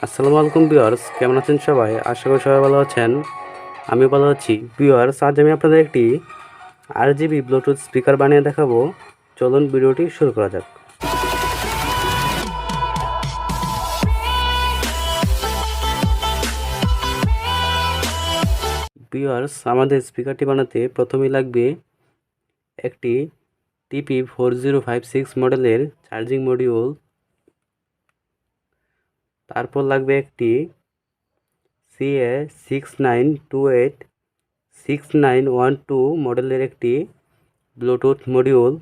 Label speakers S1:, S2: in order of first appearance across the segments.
S1: আসসালামু আলাইকুম ভিউয়ার্স, কেমন আছেন সবাই? আশা করি সবাই ভালো আছেন। আমি ভালো আছি। ভিউয়ার্স, আজ আমি আপনাদের একটি RGB ব্লুটুথ স্পিকার বানিয়ে দেখাবো। চলুন ভিডিওটি শুরু করা যাক। ভিউয়ার্স, আমাদের স্পিকারটি বানাতে প্রথমেই লাগবে একটি TP4056 মডেলের চার্জিং মডিউল। তারপর লাগবে একটি CA69286912 মডেলের একটি ব্লুটুথ মডিউল।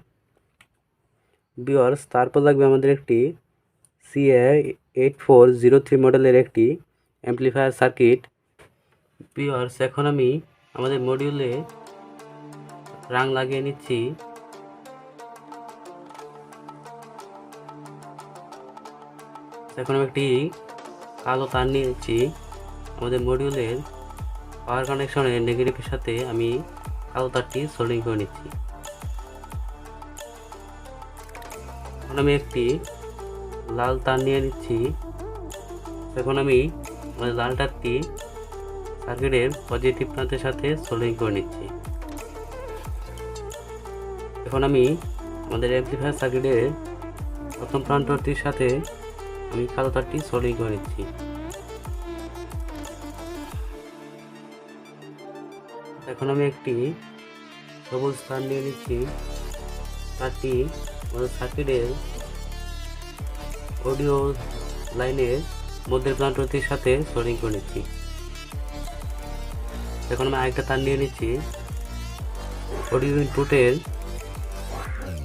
S1: ভিউয়ার্স, তারপর লাগবে আমাদের একটি CA8403 মডেলের একটি অ্যাম্প্লিফায়ার সার্কিট। ভিউয়ার্স, এখন আমি আমাদের মডিউলে রাং লাগিয়ে নিচ্ছি। এখন আমি একটি কালো তার নিয়েছি। আমাদের মডিউলের পাওয়ার কানেকশনের নেগেটিভের সাথে আমি কালো তারটি সোল্ডিং করে নিচ্ছি। এখন আমি একটি লাল তার নিয়ে নিচ্ছি। এখন আমি আমাদের লাল তারটি সার্কিটের পজিটিভ প্রান্তের সাথে সোল্ডিং করে নিচ্ছি। এখন আমি আমাদের অ্যাম্প্লিফায়ার সার্কিটের প্রথম প্রান্তটির সাথে আমি কালো তারটি সোল্ডিং করে নিচ্ছি। এখন আমি একটি সবুজ তার নিয়ে নিচ্ছি। তারটি আমাদের সার্কিটের অডিও লাইনের মধ্যের প্রান্তটির সাথে সোল্ডিং করে নিচ্ছি। এখন আমি আরেকটা তার নিয়ে নিচ্ছি। অডিও ইনপুটের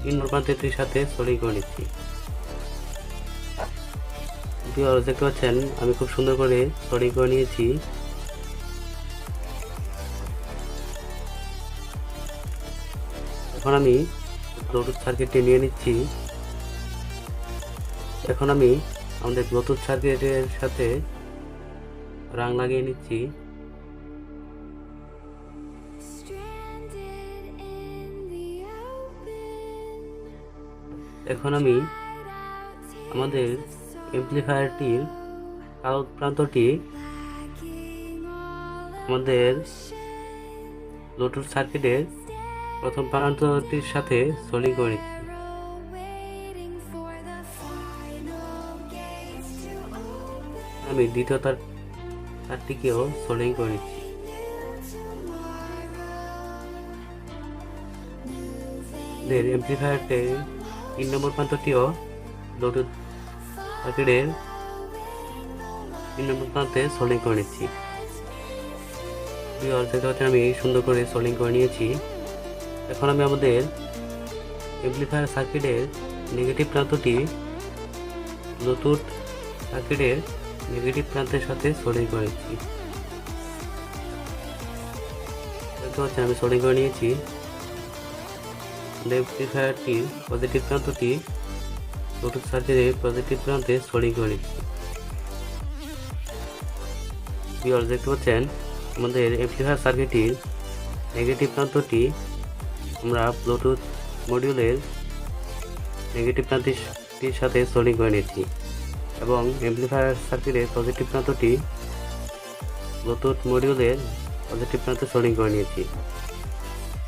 S1: ইনপুট প্রান্তটির সাথে সোল্ডিং করে নিচ্ছি। ভিউয়ার্স, দেখতে পাচ্ছেন আমি খুব সুন্দর করে সোল্ডিং করে নিয়েছি। এখন আমি ব্লুটুথ সার্কিটটি নিয়ে নিচ্ছি। এখন আমি আমাদের ব্লুটুথ সার্কিটের সাথে রাং লাগিয়ে নিচ্ছি। এখন আমি আমাদের অ্যাম্প্লিফায়ারটির কালো প্রান্তটি আমাদের ব্লুটুথ সার্কিটের প্রথম প্রান্তটির সাথে সোল্ডিং করে নিচ্ছি। আমি দ্বিতীয় তারটিকেও সোল্ডিং করে নিচ্ছি। অ্যাম্প্লিফায়ারটির 3 নম্বর প্রান্তটিও ব্লুটুথ সার্কিটের 3 নম্বর প্রান্তে সোল্ডিং করে নিচ্ছি। আমি সুন্দর করে সোল্ডিং করে নিয়েছি। এখন আমি আমাদের অ্যাম্প্লিফায়ার সার্কিটের নেগেটিভ প্রান্তটি ব্লুটুথ সার্কিটের নেগেটিভ প্রান্তের সাথে সোল্ডিং করে নিচ্ছি। আমি সোল্ডিং করে নিয়েছি। অ্যাম্প্লিফায়ারটির পজিটিভ প্রান্তটি ব্লুটুথ সার্কিটের পজিটিভ প্রান্তে সোল্ডিং করে নিচ্ছি। ভিউয়ার্স, দেখতে পাচ্ছেন আমাদের অ্যাম্প্লিফায়ার সার্কিটের নেগেটিভ প্রান্তটি আমরা ব্লুটুথ মডিউলের নেগেটিভ প্রান্তটির সাথে সোল্ডিং করে নিয়েছি এবং অ্যাম্প্লিফায়ার সার্কিটের পজিটিভ প্রান্তটি ব্লুটুথ মডিউলের পজিটিভ প্রান্তে সোল্ডিং করে নিয়েছি।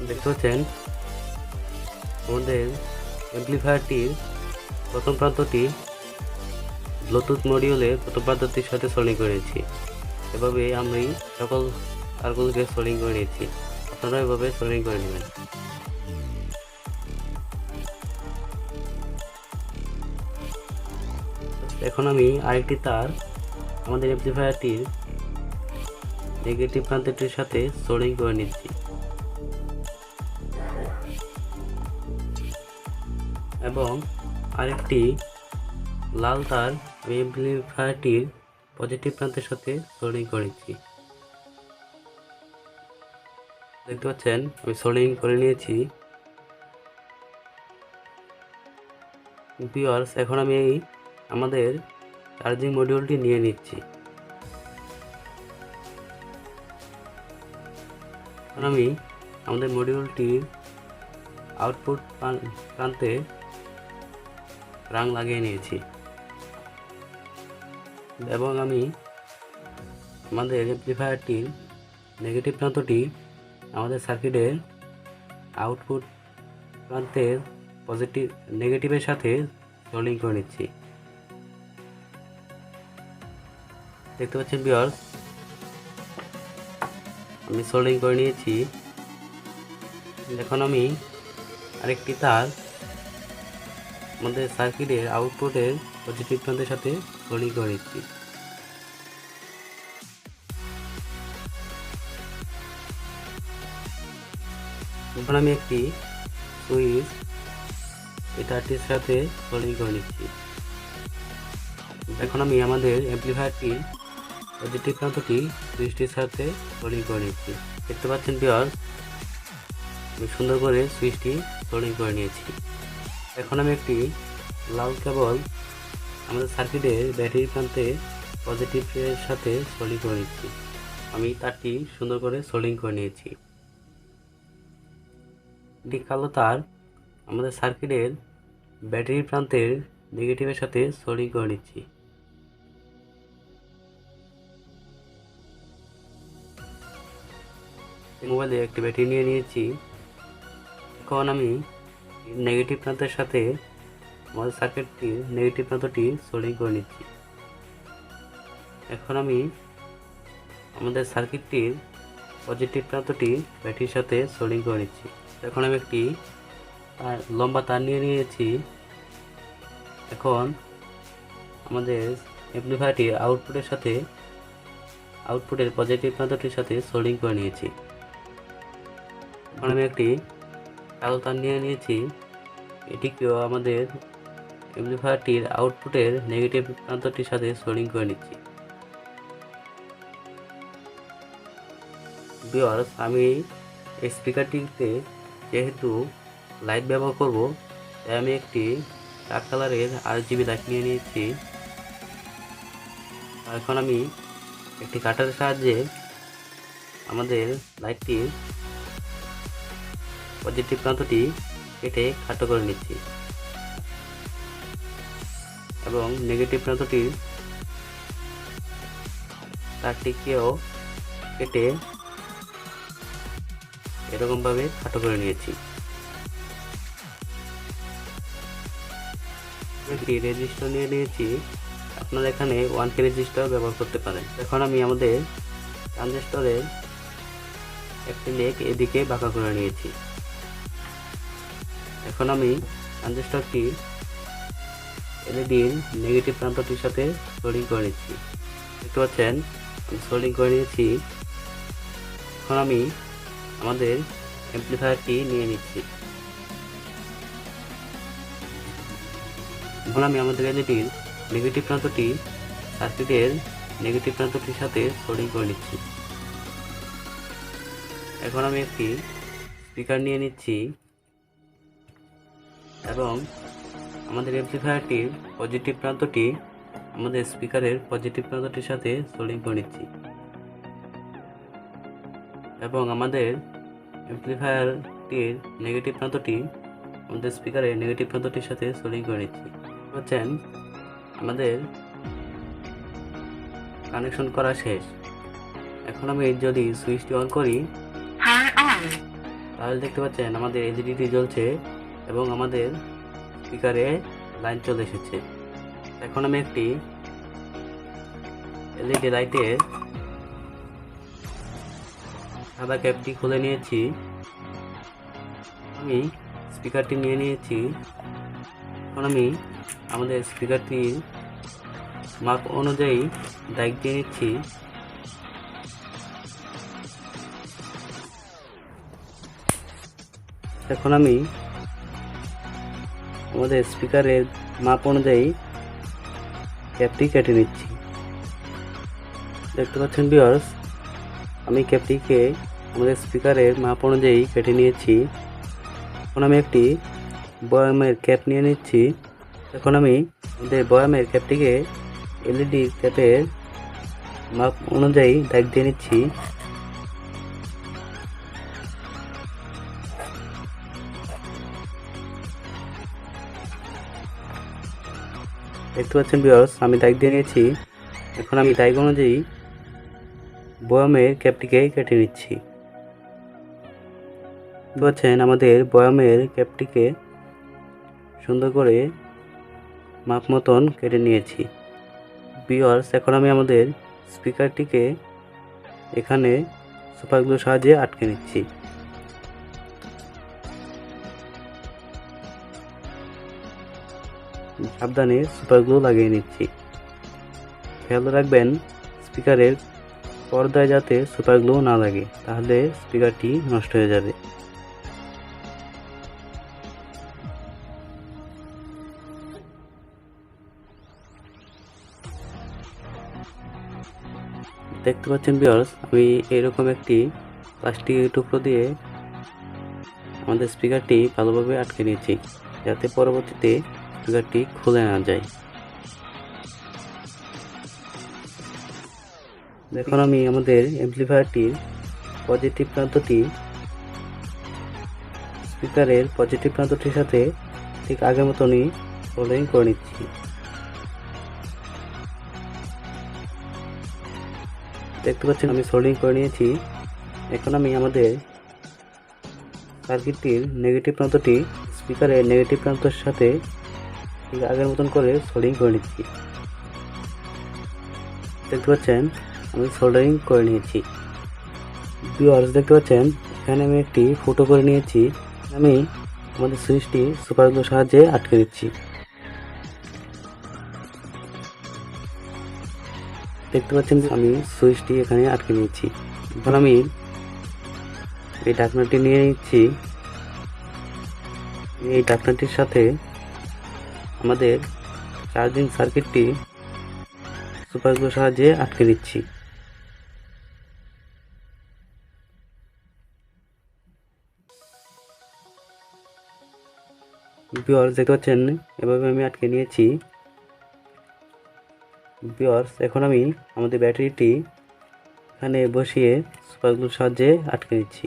S1: দেখতে পাচ্ছেন আমাদের অ্যাম্প্লিফায়ারটির প্রথম প্রান্তটি ব্লুটুথ মডিউলের প্রথম প্রান্তটির সাথে সোল্ডিং করে নিয়েছি। এভাবে আমি সকল তারগুলোকে সোল্ডিং করে নিয়েছি। আপনারা এভাবে সোল্ডিং করে নেবেন। এখন আমি আরেকটি তার আমাদের অ্যাম্প্লিফায়ারটির নেগেটিভ প্রান্তটির সাথে সোল্ডিং করে নিচ্ছি এবং আরেকটি লাল তার আমি অ্যাম্প্লিফায়ারটির পজিটিভ প্রান্তের সাথে সোল্ডিং করে নিচ্ছি। দেখতে পাচ্ছেন আমি সোল্ডিং করে নিয়েছি। ভিউয়ার্স, এখন আমি আমাদের চার্জিং মডিউলটি নিয়ে নিচ্ছি। এখন আমি আমাদের মডিউলটির আউটপুট প্রান্তে রাং লাগিয়ে নিয়েছি। এবং আমি আমাদের অ্যাম্প্লিফায়ারটির নেগেটিভ প্রান্তটি আমাদের সার্কিটের আউটপুট প্রান্তের নেগেটিভের সাথে সোল্ডিং করে নিচ্ছি। দেখতে পাচ্ছেন ভিউয়ার্স, আমি সোল্ডিং করে নিয়েছি। এখন আমি আরেকটি তার আমাদের সার্কিটের আউটপুটের পজিটিভ প্রান্তের সাথে সোল্ডিং করে নিচ্ছি। এখন আমি একটি সুইচ এই তারটির সাথে সোল্ডিং করে নিচ্ছি। এখন আমি আমাদের অ্যাম্প্লিফায়ারটির পজিটিভ প্রান্তটি সুইচটির সাথে সোল্ডিং করে নিচ্ছি। দেখতে পাচ্ছেন ভিউয়ার্স, আমি সুন্দর করে সুইচটি সোল্ডিং করে নিয়েছি। এখন আমি একটি লাল কেবল আমাদের সার্কিটের ব্যাটারি প্রান্তে পজিটিভের সাথে সোল্ডিং করে নিচ্ছি। আমি তারটি সুন্দর করে সোল্ডিং করে নিয়েছি। একটি কালো তার আমাদের সার্কিটের ব্যাটারি প্রান্তের নেগেটিভের সাথে সোল্ডিং করে নিচ্ছি। মোবাইলে একটি ব্যাটারি নিয়ে নিয়েছি। এখন আমি নেগেটিভ প্রান্তের সাথে আমাদের সার্কিটটির নেগেটিভ প্রান্তটি সোল্ডিং করে নিচ্ছি। এখন আমি আমাদের সার্কিটটির পজিটিভ প্রান্তটি ব্যাটারির সাথে সোল্ডিং করে নিচ্ছি। এখন আমি একটি লম্বা তার নিয়ে নিয়েছি। এখন আমাদের অ্যাম্প্লিফায়ারটির আউটপুটের পজিটিভ প্রান্তটির সাথে সোল্ডিং করে নিয়েছি। এখন আমি একটি কালো তার নিয়ে নিয়েছি। এটিকেও আমাদের অ্যাম্প্লিফায়ারটির আউটপুটের নেগেটিভ প্রান্তটির সাথে সোল্ডিং করে নিচ্ছি। ভিউয়ার্স, আমি এই স্পিকারটিতে যেহেতু লাইট ব্যবহার করব, তাই আমি একটি ডার্ক কালারের RGB লাইট নিয়ে নিয়েছি। এখন আমি একটি কাটারের সাহায্যে আমাদের লাইটটির পজিটিভ প্রান্তটি কেটে খাটো করে নিচ্ছি এবং নেগেটিভ প্রান্তটির তারটিকেও কেটে এরকমভাবে খাটো করে নিয়েছি। একটি রেজিস্টার নিয়ে নিয়েছি। আপনারা এখানে 1K রেজিস্টার ব্যবহার করতে পারেন। এখন আমি আমাদের ট্রানজিস্টরের একটি লেগ এদিকে বাঁকা করে নিয়েছি। এখন আমি ট্রানজিস্টরটি এলইডির নেগেটিভ প্রান্তটির সাথে সোল্ডিং করে নিচ্ছি। দেখতে পাচ্ছেন আমি সোল্ডিং করে নিয়েছি। এখন আমি আমাদের অ্যাম্প্লিফায়ারটি নিয়ে নিচ্ছি। এখন আমি আমাদের এলইডির নেগেটিভ প্রান্তটি সার্কিটের নেগেটিভ প্রান্তটির সাথে সোল্ডিং করে নিচ্ছি। এখন আমি একটি স্পিকার নিয়ে নিচ্ছি এবং আমাদের অ্যাম্প্লিফায়ারটির পজিটিভ প্রান্তটি আমাদের স্পিকারের পজিটিভ প্রান্তটির সাথে সোল্ডিং করে নিচ্ছি এবং আমাদের অ্যাম্প্লিফায়ারটির নেগেটিভ প্রান্তটি আমাদের স্পিকারের নেগেটিভ প্রান্তটির সাথে সোল্ডিং করে নিচ্ছি। বুঝছেন, আমাদের কানেকশন করা শেষ। এখন আমি যদি সুইচটি অন করি তাহলে দেখতে পাচ্ছেন আমাদের এলইডিটি জ্বলছে এবং আমাদের স্পিকারে লাইন চলে এসেছে। এখন আমি একটি এলইডি লাইটের সাদা ক্যাপটি খুলে নিয়েছি। আমি স্পিকারটি নিয়ে নিয়েছি। এখন আমি আমাদের স্পিকারটির মাপ অনুযায়ী ডাইক দিয়ে নিচ্ছি। এখন আমি আমাদের স্পিকারের মাপ অনুযায়ী ক্যাপটি কেটে নিচ্ছি। দেখতে পাচ্ছেন ভিউয়ার্স, আমি ক্যাপটিকে আমাদের স্পিকারের মাপ অনুযায়ী কেটে নিয়েছি। এখন আমি একটি বয়ামের ক্যাপ নিয়ে নিচ্ছি। এখন আমি আমাদের বয়ামের ক্যাপটিকে এলইডি ক্যাপের মাপ অনুযায়ী দাগ দিয়ে নিচ্ছি। দেখতে পাচ্ছেন ভিউয়ার্স, আমি দাগ দিয়ে নিয়েছি। এখন আমি তাই অনুযায়ী বয়ামের ক্যাপটিকে কেটে নিচ্ছি। পাচ্ছেন আমাদের বয়ামের ক্যাপটিকে সুন্দর করে মাপ মতন কেটে নিয়েছি। ভিউয়ার্স, এখন আমি আমাদের স্পিকারটিকে এখানে সুপার গ্লুর সাহায্যে আটকে নিচ্ছি। সাবধানে সুপার গ্লু লাগিয়ে নিচ্ছি। খেয়াল রাখবেন স্পিকারের পর্দায় যাতে সুপার গ্লু না লাগে, তাহলে স্পিকারটি নষ্ট হয়ে যাবে। দেখতে পাচ্ছেন ভিউয়ার্স, আমি এরকম একটি প্লাস্টিকের টুকরো দিয়ে আমাদের স্পিকারটি ভালোভাবে আটকে নিয়েছি, যাতে পরবর্তীতে স্পিকারটি খুলে না যায়। এখন আমি আমাদের অ্যামপ্লিফায়ারটির পজিটিভ প্রান্তটি স্পিকারের পজিটিভ প্রান্তটির সাথে ঠিক আগের মতনই সোল্ডারিং করে নিচ্ছি। দেখতে পাচ্ছেন আমি সোল্ডারিং করে নিয়েছি। এখন আমি আমাদের সার্কিটটির নেগেটিভ প্রান্তটি স্পিকারের নেগেটিভ প্রান্তের সাথে ঠিক আগের মতন করে সোল্ডারিং করে নিচ্ছি। দেখতে পাচ্ছেন আমি সোল্ডারিং করে নিয়েছি। ভিউয়ার্স, দেখতে পাচ্ছেন এখানে আমি একটি ফুটো করে নিয়েছি। আমি আমাদের সুইচটি সুপার গ্লুর সাহায্যে আটকে দিচ্ছি। দেখতে পাচ্ছেন আমি সুইচটি এখানে আটকে নিয়েছি। এখন আমি এই ঢাকনাটি নিয়ে নিচ্ছি। এই ঢাকনাটির সাথে আমাদের চার্জিং সার্কিটটি সুপার গ্লুর সাহায্যে আটকে দিচ্ছি। ভিউয়ার্স, দেখতে পাচ্ছেন এভাবে আমি আটকে নিয়েছি। ভিউয়ার্স, এখন আমি আমাদের ব্যাটারিটি এখানে বসিয়ে সুপার গ্লুর সাহায্যে আটকে দিচ্ছি।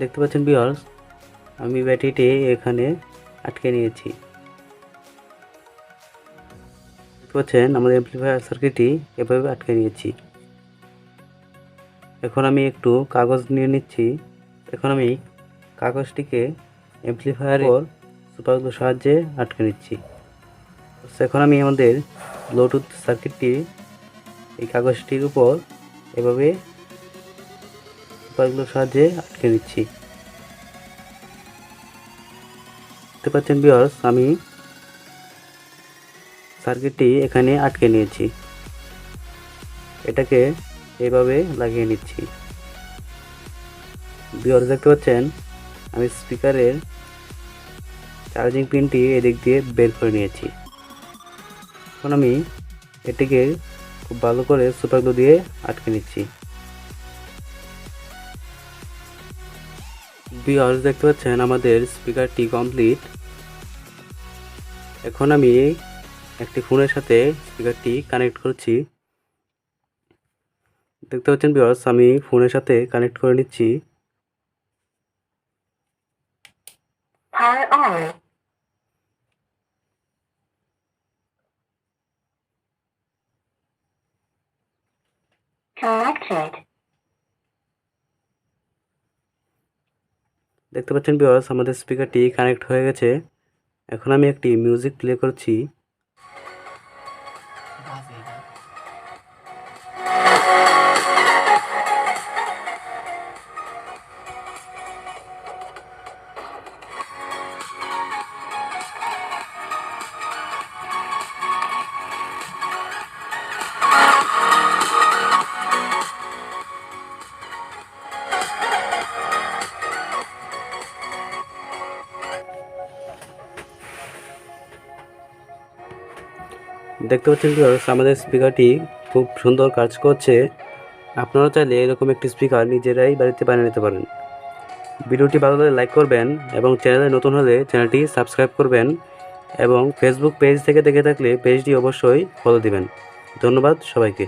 S1: দেখতে পাচ্ছেন ভিউয়ার্স, আমি ব্যাটারিটি এখানে আটকে নিয়েছি। দেখতে পাচ্ছেন আমাদের অ্যামপ্লিফায়ার সার্কিটটি এভাবে আটকে নিয়েছি। এখন আমি একটু কাগজ নিয়ে নিচ্ছি। এখন আমি কাগজটিকে অ্যামপ্লিফায়ারের সুপার গ্লুর সাহায্যে আটকে নিচ্ছি। এখন আমি আমাদের ব্লুটুথ সার্কিটটি এই কাগজটির উপর এভাবে সুপার গ্লুর সাহায্যে আটকে নিচ্ছি। দেখতে পাচ্ছেন ভিউয়ার্স, আমি সার্কিটটি এখানে আটকে নিয়েছি। এটাকে এইভাবে লাগিয়ে নিচ্ছি। ভিউয়ার্স, দেখতে পাচ্ছেন আমি স্পিকারের চার্জিং পিনটি এদিক দিয়ে বের করে নিয়েছি। এখন আমি এটিকে খুব ভালো করে সুপার গ্লু দিয়ে আটকে নিচ্ছি। ভিউয়ার্স, দেখতে পাচ্ছেন আমাদের স্পিকারটি কমপ্লিট। এখন আমি একটি ফোনের সাথে স্পিকারটি কানেক্ট করছি। দেখতে পাচ্ছেন ভিউয়ার্স, আমি ফোনের সাথে কানেক্ট করে নিচ্ছি।
S2: Power on. Connected.
S1: দেখতে পাচ্ছেন ভিউয়ার্স, আমাদের স্পিকারটি কানেক্ট হয়ে গেছে। এখন আমি একটি মিউজিক প্লে করছি। দেখতে পাচ্ছেন ভিউয়ার্স, আমাদের স্পিকারটি খুব সুন্দর কাজ করছে। আপনারা চাইলে এরকম একটি স্পিকার নিজেরাই বাড়িতে বানিয়ে নিতে পারেন। ভিডিওটি ভালো লাগলে লাইক করবেন এবং চ্যানেলে নতুন হলে চ্যানেলটি সাবস্ক্রাইব করবেন এবং ফেসবুক পেজ থেকে দেখে থাকলে পেজটি অবশ্যই ফলো দিবেন। ধন্যবাদ সবাইকে।